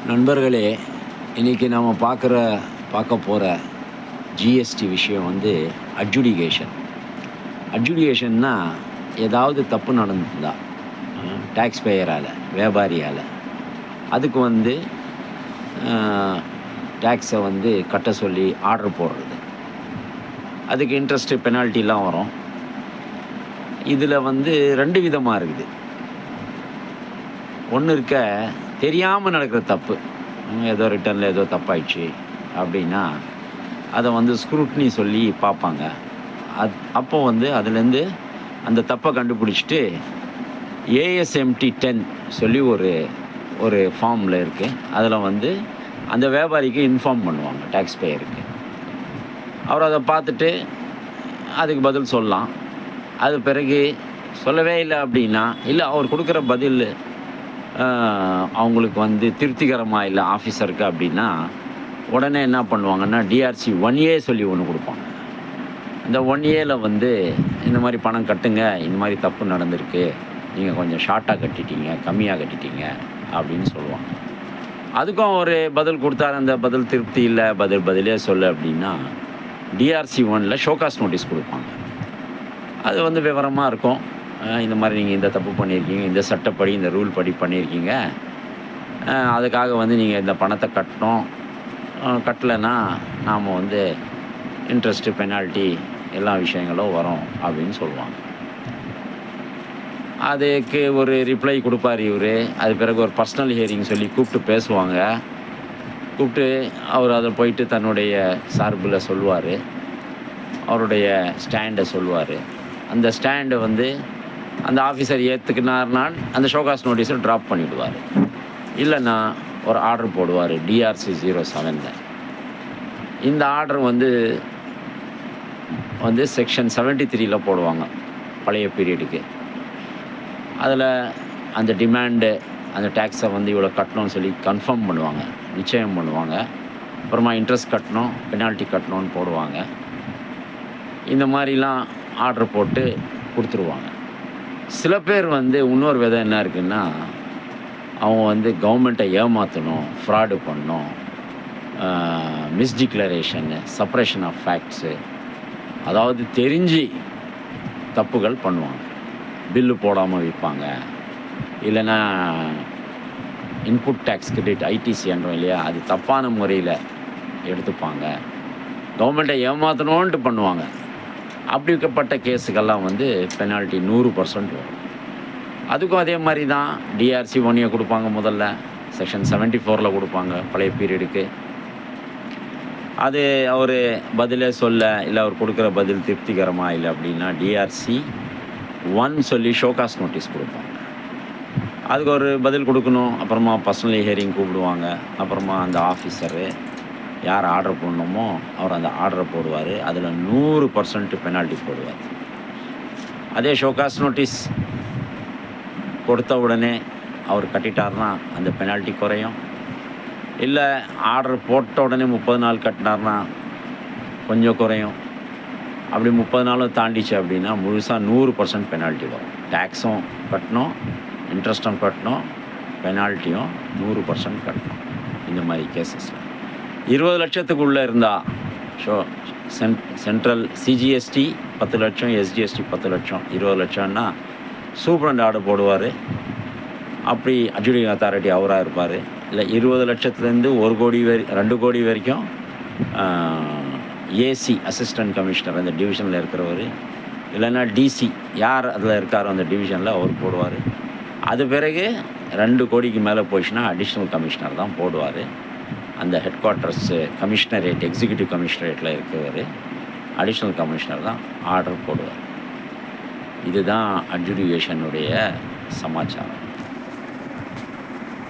நண்பர்களே, இன்றைக்கி நாம் பார்க்க போகிற ஜிஎஸ்டி விஷயம் வந்து அட்ஜுடிகேஷன். அட்ஜுடிகேஷன்னா ஏதாவது தப்பு நடந்திருந்தா டேக்ஸ் பேயரால், வியாபாரியால், அதுக்கு வந்து டேக்ஸை வந்து கட்ட சொல்லி ஆர்டர் போடுறது, அதுக்கு இன்ட்ரெஸ்ட்டு பெனால்ட்டிலாம் வரும். இதில் வந்து 2 விதமாக இருக்குது. ஒன்று இருக்க தெரியாமல் நடக்கிற தப்பு, ஏதோ ரிட்டர்னில் ஏதோ தப்பாயிடுச்சு அப்படின்னா அதை வந்து ஸ்க்ரூட்னி சொல்லி பார்ப்பாங்க. அப்போ வந்து அதுலேருந்து அந்த தப்பை கண்டுபிடிச்சிட்டு ஏஎஸ்எம்டி 10 சொல்லி ஒரு ஃபார்மில் இருக்குது. அதில் வந்து அந்த வியாபாரிக்கு இன்ஃபார்ம் பண்ணுவாங்க, டேக்ஸ் பேயருக்கு. அவர் அதை பார்த்துட்டு அதுக்கு பதில் சொல்லலாம். அது பிறகு சொல்லவே இல்லை அப்படின்னா, இல்லை அவர் கொடுக்குற பதில் அவங்களுக்கு வந்து திருப்திகரமாக இல்லை ஆஃபீஸருக்கு அப்படின்னா, உடனே என்ன பண்ணுவாங்கன்னா டிஆர்சி 1A சொல்லி ஒன்று கொடுப்பாங்க. இந்த 1Aல வந்து இந்த மாதிரி பணம் கட்டுங்க, இந்த மாதிரி தப்பு நடந்திருக்கு, நீங்கள் கொஞ்சம் ஷார்ட்டாக கட்டிட்டீங்க, கம்மியாக கட்டிட்டீங்க அப்படின்னு சொல்லுவாங்க. அதுக்கும் ஒரு பதில் கொடுத்தாரு, அந்த பதில் திருப்தி இல்லை, பதிலே சொல்ல அப்படின்னா டிஆர்சி 1ல் ஷோகாஸ் நோட்டீஸ் கொடுப்பாங்க. அது வந்து விவரமாக இருக்கும். இந்த மாதிரி நீங்கள் இந்த தப்பு பண்ணியிருக்கீங்க, இந்த சட்டப்படி இந்த ரூல் படி பண்ணியிருக்கீங்க, அதுக்காக வந்து நீங்கள் இந்த பணத்தை கட்டணும், கட்டலைன்னா நாம் வந்து இன்ட்ரெஸ்ட்டு பெனால்ட்டி எல்லா விஷயங்களும் வரும் அப்படின்னு சொல்லுவாங்க. அதுக்கு ஒரு ரிப்ளை கொடுப்பார் இவர். அது பிறகு ஒரு பர்சனல் ஹியரிங் சொல்லி கூப்பிட்டு பேசுவாங்க. கூப்பிட்டு அவர் அதை போயிட்டு தன்னுடைய சார்பில் சொல்லுவார், அவருடைய ஸ்டாண்டை சொல்லுவார். அந்த ஸ்டாண்டை வந்து அந்த ஆஃபீஸர் ஏற்றுக்கினார்னால் அந்த ஷோகாஸ் நோட்டீஸை ட்ராப் பண்ணிவிடுவார். இல்லைன்னா ஒரு ஆர்டர் போடுவார் டிஆர்சி 07ல். இந்த ஆர்டர் வந்து செக்ஷன் 73ல் போடுவாங்க, பழைய பீரியடுக்கு. அதில் அந்த டிமாண்டு, அந்த டேக்ஸை வந்து இவ்வளோ கட்டணும்னு சொல்லி கன்ஃபார்ம் பண்ணுவாங்க, நிச்சயம் பண்ணுவாங்க. அப்புறமா இன்ட்ரெஸ்ட் கட்டணும், பெனால்ட்டி கட்டணும்னு போடுவாங்க. இந்த மாதிரிலாம் ஆர்டர் போட்டு கொடுத்துருவாங்க. சில பேர் வந்து இன்னொரு விதம் என்ன இருக்குன்னா, அவங்க வந்து கவர்மெண்ட்டை ஏமாற்றணும், ஃப்ராடு பண்ணணும், மிஸ்டிக்ளரேஷனு, செப்பரேஷன் ஆஃப் ஃபேக்ட்ஸு, அதாவது தெரிஞ்சு தப்புகள் பண்ணுவாங்க. பில்லு போடாமல் விற்பாங்க, இல்லைன்னா இன்புட் டேக்ஸ் கிரெடிட் ஐடிசின்றோம் இல்லையா, அது தப்பான முறையில் எடுத்துப்பாங்க, கவர்மெண்ட்டை ஏமாற்றணுன்ட்டு பண்ணுவாங்க. அப்படிப்பட்ட கேஸுக்கெல்லாம் வந்து பெனால்ட்டி 100% வரும். அதுக்கும் அதே மாதிரி தான் டிஆர்சி 1A கொடுப்பாங்க. முதல்ல செக்ஷன் 74ல் கொடுப்பாங்க, பழைய பீரியடுக்கு. அது அவர் பதிலே சொல்ல, இல்லை அவர் கொடுக்குற பதில் திருப்திகரமாக இல்லை அப்படின்னா டிஆர்சி 1 சொல்லி ஷோகாஸ் நோட்டீஸ் கொடுப்பாங்க. அதுக்கு ஒரு பதில் கொடுக்கணும். அப்புறமா பர்சனல் ஹியரிங் கூப்பிடுவாங்க. அப்புறமா அந்த ஆஃபீஸரு யார் ஆர்டர் பண்ணணுமோ அவர் அந்த ஆர்டரை போடுவார். அதில் 100% பெனால்ட்டி போடுவார். அதே ஷோகாஸ் நோட்டீஸ் கொடுத்த உடனே அவர் கட்டிட்டார்னா அந்த பெனால்ட்டி குறையும். இல்லை ஆர்டர் போட்ட உடனே 30 நாள் கட்டினார்னா கொஞ்சம் குறையும். அப்படி 30 நாளும் தாண்டிச்சு அப்படின்னா முழுசாக 100% பெனால்ட்டி வரும். டேக்ஸும் கட்டணும், இன்ட்ரெஸ்ட்டும் கட்டணும், பெனால்ட்டியும் 100% கட்டணும். இந்த மாதிரி கேசஸில் 20 லட்சத்துக்குள்ளே இருந்தால் சென்ட்ரல் சிஜிஎஸ்டி 10 லட்சம், எஸ்ஜிஎஸ்டி 10 லட்சம், 20 லட்சம்னா சூப்பரண்ட் ஆர்டர் போடுவார். அப்படி அட்ஜுடிகேட்டிங் அத்தாரிட்டி அவராக இருப்பார். இல்லை 20 லட்சத்துலேருந்து 1 கோடி 2 கோடி வரைக்கும் ஏசி அசிஸ்டன்ட் கமிஷனர் அந்த டிவிஷனில் இருக்கிறவர், இல்லைன்னா டிசி யார் அதில் இருக்காரோ அந்த டிவிஷனில் அவர் போடுவார். அது பிறகு 2 கோடிக்கு மேலே போயிடுச்சுன்னா அடிஷ்னல் கமிஷனர் தான் போடுவார். அந்த ஹெட் குவார்ட்டர்ஸு கமிஷனரேட், எக்ஸிக்யூட்டிவ் கமிஷனரேட்டில் இருக்கிறவர் அடிஷ்னல் கமிஷனர் தான் ஆர்டர் போடுவார். இதுதான் அட்ஜுடிகேஷனுடைய சமாச்சாரம்.